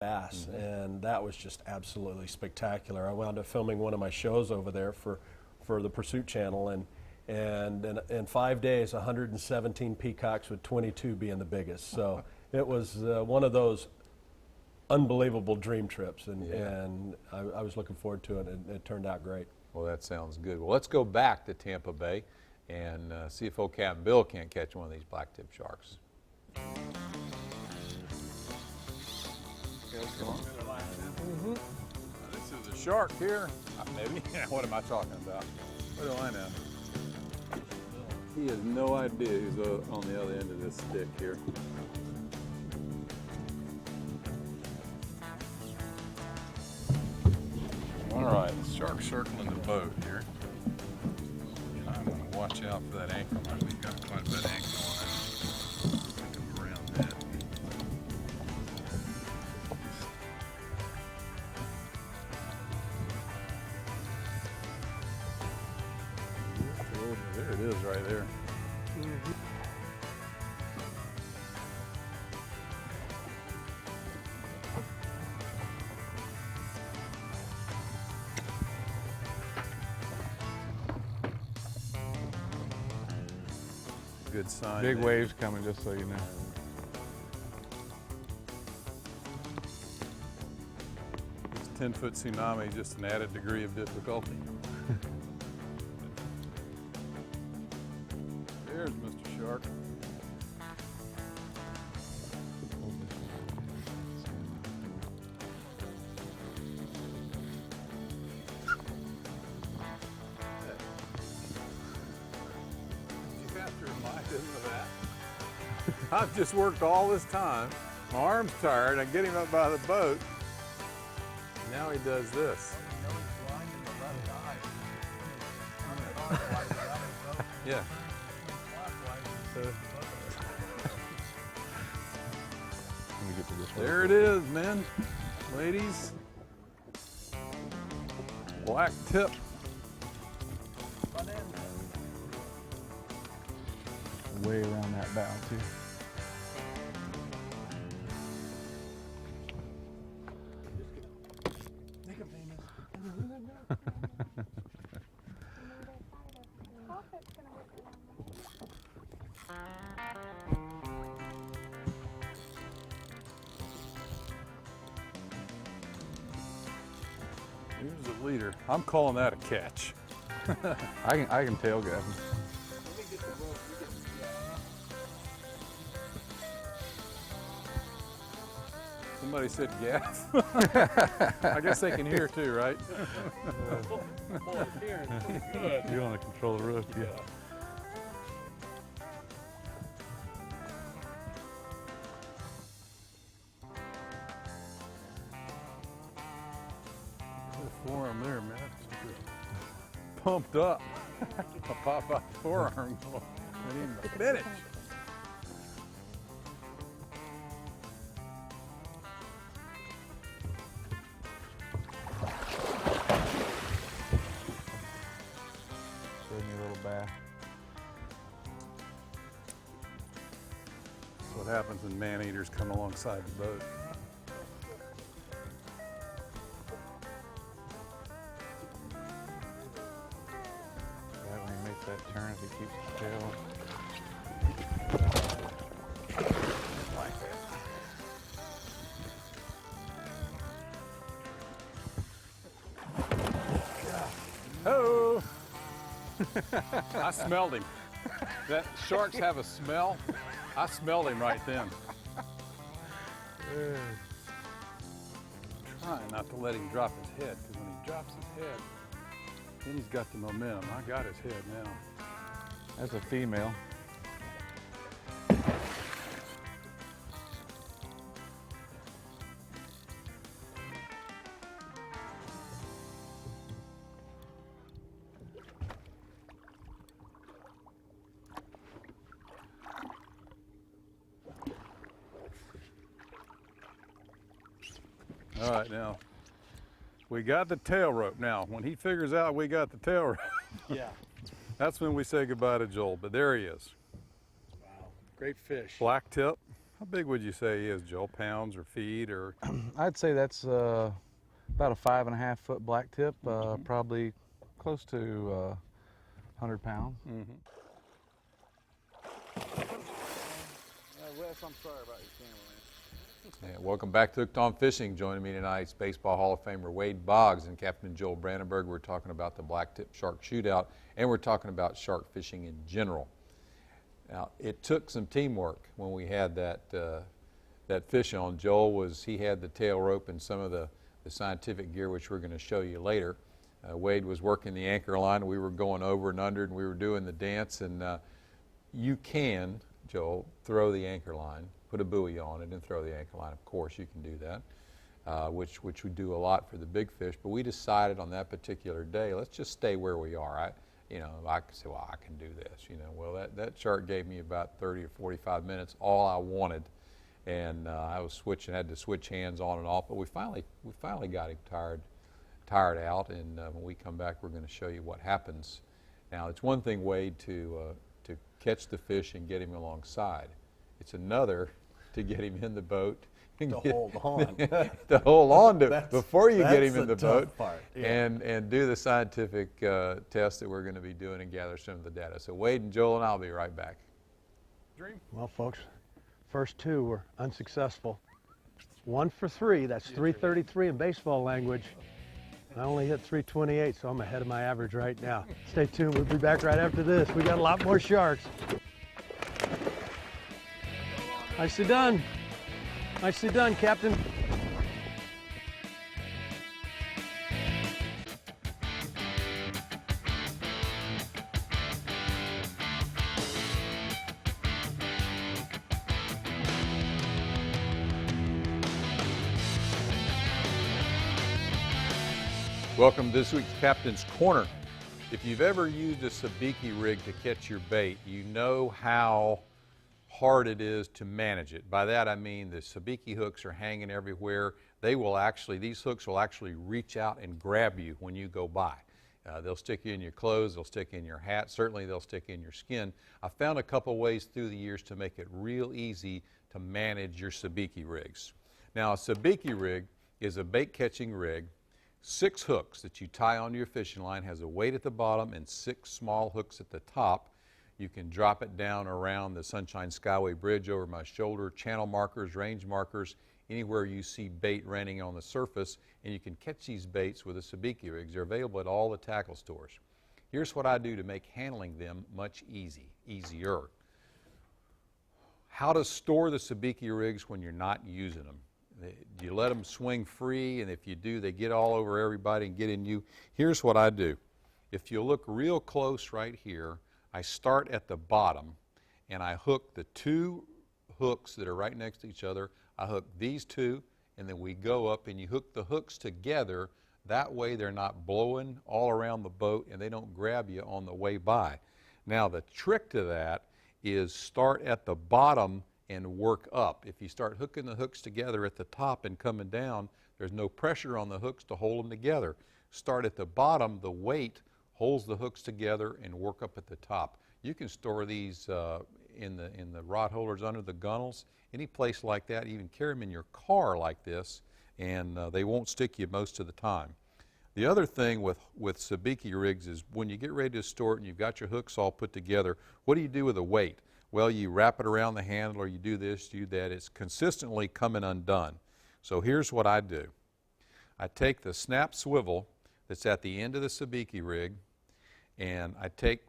bass, and that was just absolutely spectacular. I wound up filming one of my shows over there for the Pursuit Channel, and in 5 days, 117 peacocks with 22 being the biggest. So it was one of those unbelievable dream trips, and I was looking forward to it, and it turned out great. Well, that sounds good. Well, let's go back to Tampa Bay and see if old Captain Bill can't catch one of these blacktip sharks. This is a shark here. Maybe. What am I talking about? What do I know? He has no idea who's on the other end of this stick here. All right, the shark's circling the boat here. I'm going to watch out for that ankle. We've got quite a bit of ankle on it. Go around that. There it is right there. Good sign. Big waves coming, just so you know. This 10-foot tsunami, just an added degree of difficulty. There's Mr. Shark. You have to remind him of that. I've just worked all this time. My arm's tired. I get him up by the boat. Now he does this. Yeah. There it is, men, ladies. Black tip. Way around that bow, too. Here's the leader. I'm calling that a catch. I can tailgap him. Somebody said gaff. I guess they can hear too, right? You want to control the roof, yeah. Forearm there, man. Pumped up. A Popeye forearm. I didn't even finish. Showed me a little bass. That's what happens when man-eaters come alongside the boat. Right when he makes that turn, if he keeps his tail up. Like that. Oh! I smelled him. That sharks have a smell. I smelled him right then. Trying not to let him drop his head, because when he drops his head, then he's got the momentum. I got his head now. That's a female. All right, now, we got the tail rope. Now, when he figures out we got the tail rope, Yeah. that's when we say goodbye to Joel. But there he is. Wow. Great fish. Black tip, How big would you say he is, Joel? Pounds or feet or? I'd say that's about a 5.5 foot black tip, probably close to 100 pounds. Mm-hmm. Wes, I'm sorry about your camera, Yeah, welcome back to Hooked on Fishing. Joining me tonight is Baseball Hall of Famer Wade Boggs and Captain Joel Brandenburg. We're talking about the blacktip shark shootout, and we're talking about shark fishing in general. Now, it took some teamwork when we had that fish on. He had the tail rope and some of the scientific gear, which we're going to show you later. Wade was working the anchor line. We were going over and under, and we were doing the dance. And you can, Joel, throw the anchor line, put a buoy on it, and throw the anchor line. Of course, you can do that, which we do a lot for the big fish. But we decided on that particular day, let's just stay where we are. I could say, well, I can do this. Well, that shark gave me about 30 or 45 minutes, all I wanted, and I was had to switch hands on and off. But we finally got him tired out, and when we come back, we're going to show you what happens. Now, it's one thing, Wade, to catch the fish and get him alongside. It's another to get him in the boat. Hold on. To hold on to before you get him in the boat part, yeah. and do the scientific test that we're going to be doing and gather some of the data. So Wade and Joel and I'll be right back. Well, folks, first two were unsuccessful. 1 for 3, that's 333 in baseball language. I only hit 328, so I'm ahead of my average right now. Stay tuned, we'll be back right after this. We got a lot more sharks. Nicely done. Nicely done, Captain. Welcome to this week's Captain's Corner. If you've ever used a sabiki rig to catch your bait, you know how hard it is to manage it. By that I mean the sabiki hooks are hanging everywhere. These hooks will actually reach out and grab you when you go by. They'll stick you in your clothes, they'll stick in your hat, certainly they'll stick in your skin. I found a couple ways through the years to make it real easy to manage your sabiki rigs. Now, a sabiki rig is a bait catching rig. 6 hooks that you tie onto your fishing line, has a weight at the bottom and 6 small hooks at the top. You can drop it down around the Sunshine Skyway Bridge over my shoulder, channel markers, range markers, anywhere you see bait running on the surface, and you can catch these baits with the sabiki rigs. They're available at all the tackle stores. Here's what I do to make handling them much easier. How to store the sabiki rigs when you're not using them. You let them swing free, and if you do, they get all over everybody and get in you. Here's what I do. If you look real close right here, I start at the bottom, and I hook the 2 hooks that are right next to each other. I hook these 2, and then we go up, and you hook the hooks together. That way they're not blowing all around the boat, and they don't grab you on the way by. Now, the trick to that is start at the bottom and work up. If you start hooking the hooks together at the top and coming down, there's no pressure on the hooks to hold them together. Start at the bottom, the weight holds the hooks together, and work up at the top. You can store these in the rod holders under the gunnels, any place like that. You even carry them in your car like this, and they won't stick you most of the time. The other thing with sabiki rigs is when you get ready to store it and you've got your hooks all put together, what do you do with the weight? Well, you wrap it around the handle, or you do this, you do that. It's consistently coming undone. So here's what I do. I take the snap swivel that's at the end of the sabiki rig, and I take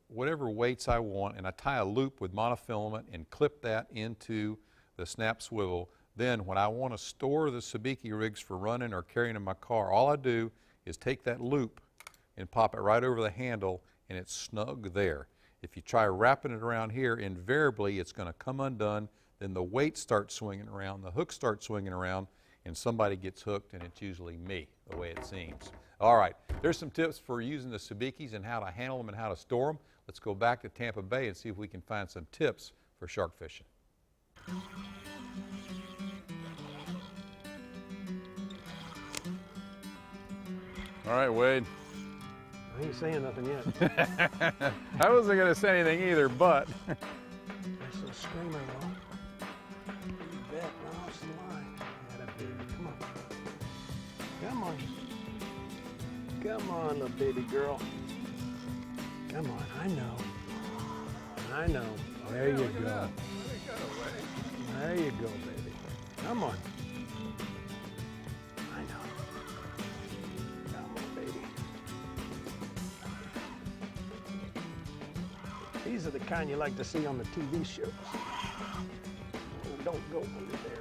whatever weights I want, and I tie a loop with monofilament and clip that into the snap swivel. Then when I want to store the sabiki rigs for running or carrying in my car, all I do is take that loop and pop it right over the handle, and it's snug there. If you try wrapping it around here, invariably it's going to come undone, then the weight starts swinging around, the hook starts swinging around, and somebody gets hooked, and it's usually me, the way it seems. All right, there's some tips for using the sabikis and how to handle them and how to store them. Let's go back to Tampa Bay and see if we can find some tips for shark fishing. All right, Wade. I ain't saying nothing yet. I wasn't going to say anything either, but. There's a screamer though. Come on. Come on, little baby girl. Come on, I know. I know. There you go. There you go, baby. Come on. I know. Come on, baby. These are the kind you like to see on the TV shows. Oh, don't go under there.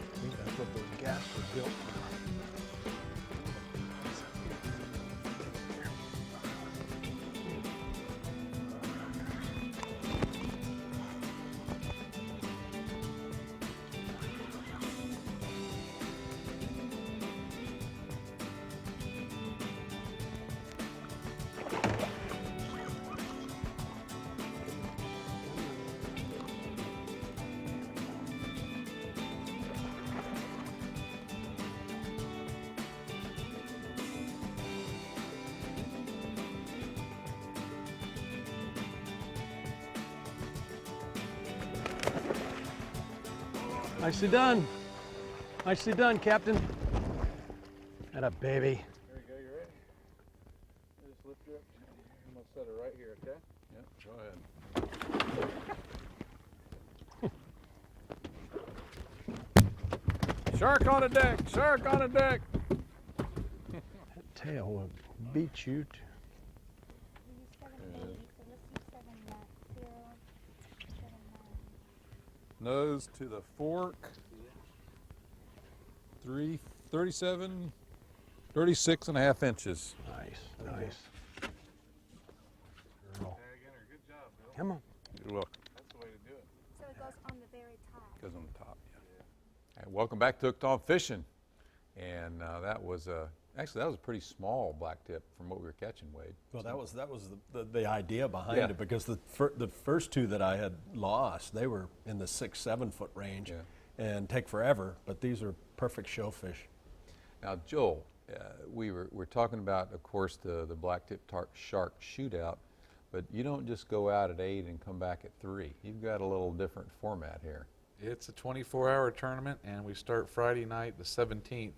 I think that's what those gaps were built for. Nicely done. Nicely done, Captain. Atta baby. There you go, you ready? Just lift her up. I'm gonna set her right here, okay? Yep, go ahead. Shark on the deck, shark on the deck. That tail will beat you. Nose to the fork. 37, 36 and a half inches. Nice, nice. Girl. Good job, Bill. Come on. You're welcome. That's the way to do it. So it goes on the very top. Goes on the top, yeah. And welcome back to Hooked On Fishing. And that was actually that was a pretty small blacktip from what we were catching, Wade. Well, that was the idea behind Yeah. it, because the first two that I had lost, they were in the 6-7 foot range, and take forever. But these are perfect show fish. Now, Joel, we're talking about, of course, the blacktip shark shootout, but you don't just go out at 8 and come back at 3. You've got a little different format here. It's a 24-hour tournament, and we start Friday night, the 17th,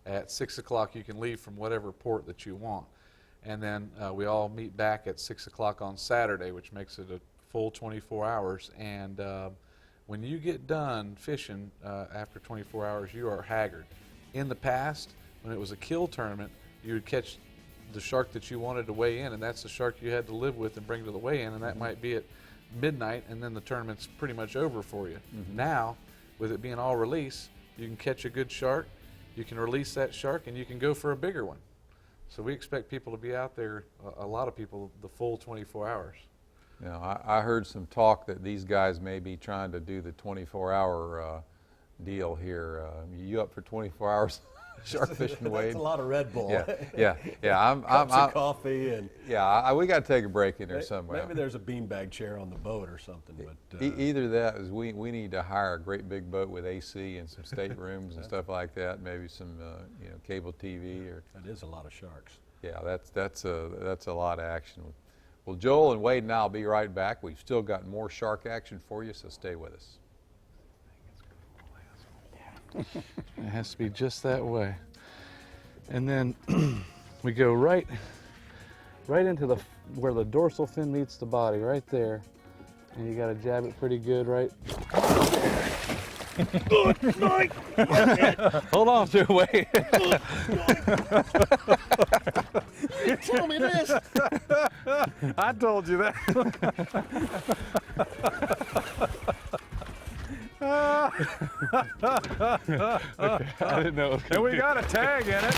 at 6 o'clock. You can leave from whatever port that you want. And then we all meet back at 6 o'clock on Saturday, which makes it a full 24 hours. And when you get done fishing after 24 hours, you are haggard. In the past, when it was a kill tournament, you would catch the shark that you wanted to weigh in, and that's the shark you had to live with and bring to the weigh-in, and that might be at midnight, and then the tournament's pretty much over for you. Now, with it being all release, you can catch a good shark, you can release that shark, and you can go for a bigger one. So we expect people to be out there, a lot of people, the full 24 hours. Now, I heard some talk that these guys may be trying to do the 24-hour deal here. You up for 24 hours shark fishing, Wade? That's a lot of Red Bull. Yeah. I'm Cups of coffee and. Yeah, we got to take a break in there somewhere. Maybe there's a beanbag chair on the boat or something. But Either that is we need to hire a great big boat with AC and some staterooms and stuff like that. Maybe some cable TV or. That is a lot of sharks. Yeah, that's a lot of action. Well, Joel and Wade and I'll be right back. We've still got more shark action for you, so stay with us. It has to be just that way. And then we go right into where the dorsal fin meets the body, right there. And you got to jab it pretty good, right? Hold on to it, Wade. You told me this. I told you that. Okay, I didn't know it was And gonna we be- got a tag in it.